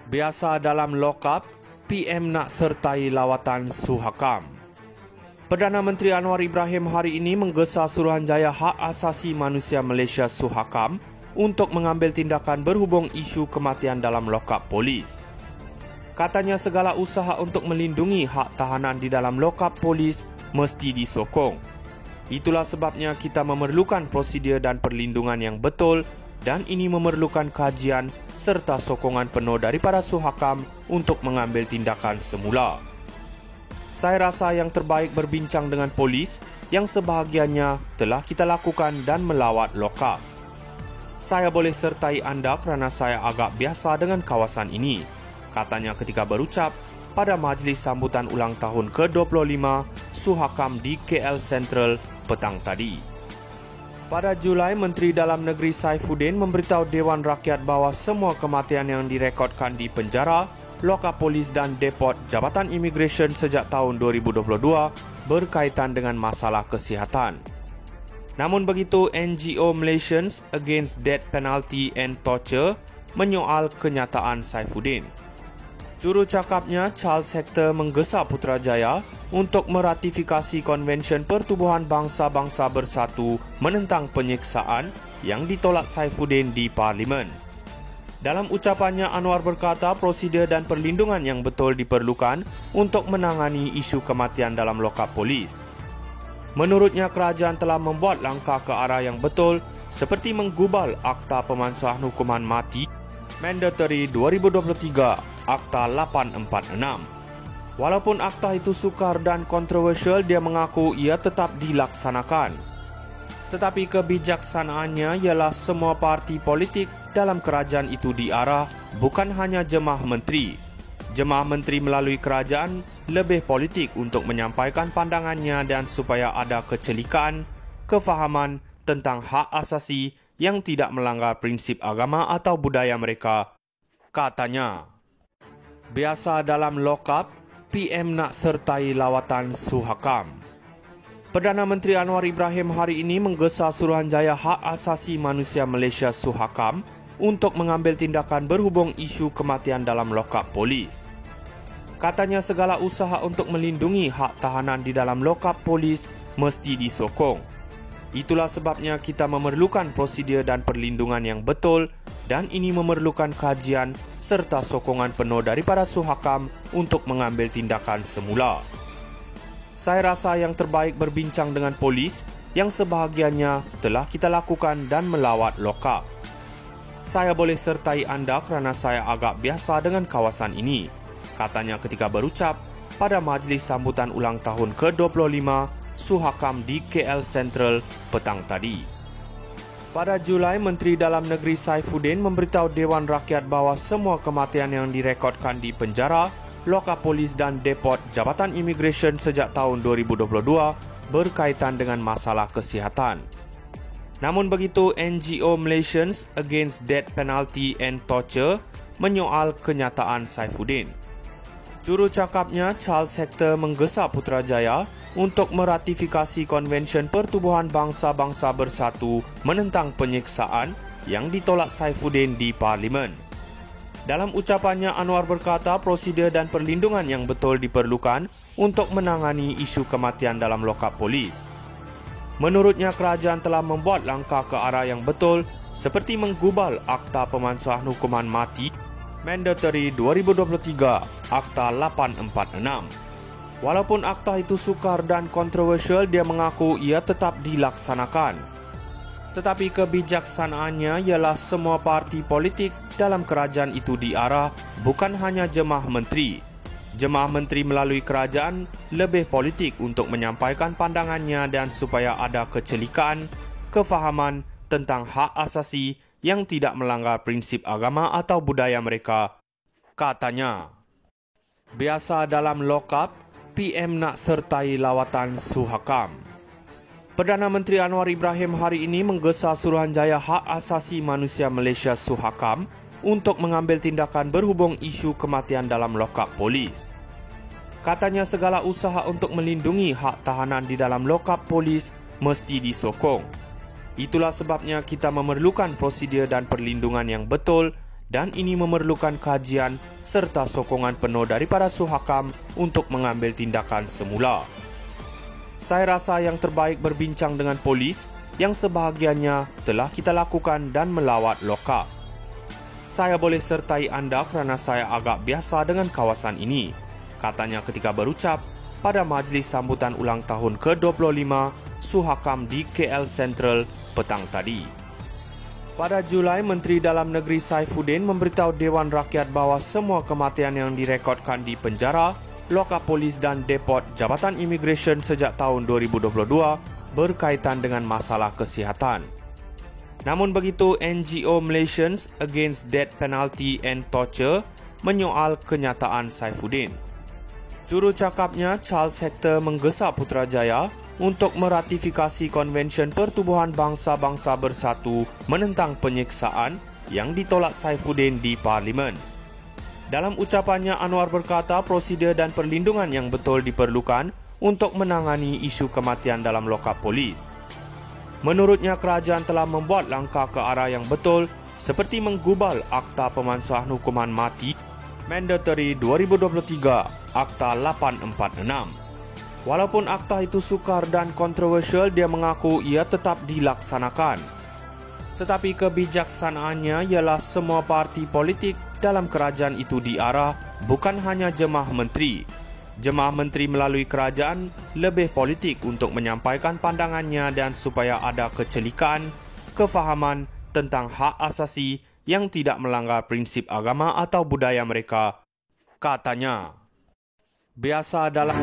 Biasa dalam lokap, PM nak sertai lawatan Suhakam. Perdana Menteri Anwar Ibrahim hari ini menggesa Suruhanjaya Hak Asasi Manusia Malaysia Suhakam untuk mengambil tindakan berhubung isu kematian dalam lokap polis. Katanya segala usaha untuk melindungi hak tahanan di dalam lokap polis mesti disokong. Itulah sebabnya kita memerlukan prosedur dan perlindungan yang betul dan ini memerlukan kajian serta sokongan penuh daripada Suhakam untuk mengambil tindakan semula. Saya rasa yang terbaik berbincang dengan polis yang sebahagiannya telah kita lakukan dan melawat lokap. Saya boleh sertai anda kerana saya agak biasa dengan kawasan ini, katanya ketika berucap pada majlis sambutan ulang tahun ke-25 Suhakam di KL Central petang tadi. Pada Julai, Menteri Dalam Negeri Saifuddin memberitahu Dewan Rakyat bahawa semua kematian yang direkodkan di penjara, lokap polis dan depot Jabatan Imigresen sejak tahun 2022 berkaitan dengan masalah kesihatan. Namun begitu, NGO Malaysians Against Death Penalty and Torture menyoal kenyataan Saifuddin. Jurucakapnya Charles Hector menggesa Putrajaya untuk meratifikasi Konvensyen Pertubuhan Bangsa-Bangsa Bersatu menentang penyiksaan yang ditolak Saifuddin di Parlimen. Dalam ucapannya, Anwar berkata prosedur dan perlindungan yang betul diperlukan untuk menangani isu kematian dalam lokap polis. Menurutnya, kerajaan telah membuat langkah ke arah yang betul seperti menggubal Akta Pemansuhan Hukuman Mati Mandatory 2023 Akta 846. Walaupun akta itu sukar dan kontroversial, dia mengaku ia tetap dilaksanakan. Tetapi kebijaksanaannya ialah semua parti politik dalam kerajaan itu diarah, bukan hanya jemaah menteri. Jemaah menteri melalui kerajaan lebih politik untuk menyampaikan pandangannya dan supaya ada kecelikaan, kefahaman tentang hak asasi yang tidak melanggar prinsip agama atau budaya mereka, katanya. Biasa dalam lokap, PM nak sertai lawatan Suhakam. Perdana Menteri Anwar Ibrahim hari ini menggesa Suruhanjaya Hak Asasi Manusia Malaysia Suhakam untuk mengambil tindakan berhubung isu kematian dalam lokap polis. Katanya segala usaha untuk melindungi hak tahanan di dalam lokap polis mesti disokong. Itulah sebabnya kita memerlukan prosedur dan perlindungan yang betul dan ini memerlukan kajian serta sokongan penuh daripada Suhakam untuk mengambil tindakan semula. Saya rasa yang terbaik berbincang dengan polis yang sebahagiannya telah kita lakukan dan melawat lokap. Saya boleh sertai anda kerana saya agak biasa dengan kawasan ini, katanya ketika berucap pada majlis sambutan ulang tahun ke-25 Suhakam di KL Central petang tadi. Pada Julai, Menteri Dalam Negeri Saifuddin memberitahu Dewan Rakyat bahawa semua kematian yang direkodkan di penjara, lokap polis dan depot Jabatan Imigresen sejak tahun 2022 berkaitan dengan masalah kesihatan. Namun begitu, NGO Malaysians Against Death Penalty and Torture menyoal kenyataan Saifuddin. Jurucakapnya Charles Hector menggesa Putrajaya untuk meratifikasi Konvensyen Pertubuhan Bangsa-Bangsa Bersatu menentang penyiksaan yang ditolak Saifuddin di Parlimen. Dalam ucapannya, Anwar berkata prosedur dan perlindungan yang betul diperlukan untuk menangani isu kematian dalam lokap polis. Menurutnya, kerajaan telah membuat langkah ke arah yang betul seperti menggubal Akta Pemansuhan Hukuman Mati Mandatory 2023 Akta 846. Walaupun akta itu sukar dan kontroversial, dia mengaku ia tetap dilaksanakan. Tetapi kebijaksanaannya ialah semua parti politik dalam kerajaan itu diarah, bukan hanya jemaah menteri. Jemaah menteri melalui kerajaan lebih politik untuk menyampaikan pandangannya dan supaya ada kecelikaan, kefahaman tentang hak asasi yang tidak melanggar prinsip agama atau budaya mereka, katanya. Biasa dalam lokap, PM nak sertai lawatan Suhakam. Perdana Menteri Anwar Ibrahim hari ini menggesa Suruhanjaya Hak Asasi Manusia Malaysia Suhakam untuk mengambil tindakan berhubung isu kematian dalam lokap polis. Katanya segala usaha untuk melindungi hak tahanan di dalam lokap polis mesti disokong. Itulah sebabnya kita memerlukan prosedur dan perlindungan yang betul dan ini memerlukan kajian serta sokongan penuh daripada Suhakam untuk mengambil tindakan semula. Saya rasa yang terbaik berbincang dengan polis yang sebahagiannya telah kita lakukan dan melawat lokap. Saya boleh sertai anda kerana saya agak biasa dengan kawasan ini, katanya ketika berucap pada majlis sambutan ulang tahun ke-25 Suhakam di KL Central petang tadi. Pada Julai, Menteri Dalam Negeri Saifuddin memberitahu Dewan Rakyat bahawa semua kematian yang direkodkan di penjara, lokap polis dan depot Jabatan Imigresen sejak tahun 2022 berkaitan dengan masalah kesihatan. Namun begitu, NGO Malaysians Against Death Penalty and Torture menyoal kenyataan Saifuddin. Jurucakapnya Charles Hector menggesa Putrajaya untuk meratifikasi Konvensyen Pertubuhan Bangsa-Bangsa Bersatu menentang penyiksaan yang ditolak Saifuddin di Parlimen. Dalam ucapannya, Anwar berkata prosedur dan perlindungan yang betul diperlukan untuk menangani isu kematian dalam lokap polis. Menurutnya, kerajaan telah membuat langkah ke arah yang betul seperti menggubal Akta Pemansuhan Hukuman Mati Mandatory 2023 Akta 846. Walaupun akta itu sukar dan kontroversial, dia mengaku ia tetap dilaksanakan. Tetapi kebijaksanaannya ialah semua parti politik dalam kerajaan itu diarah, bukan hanya jemaah menteri. Jemaah menteri melalui kerajaan lebih politik untuk menyampaikan pandangannya dan supaya ada kecelikaan, kefahaman tentang hak asasi yang tidak melanggar prinsip agama atau budaya mereka, katanya. Biasa dalam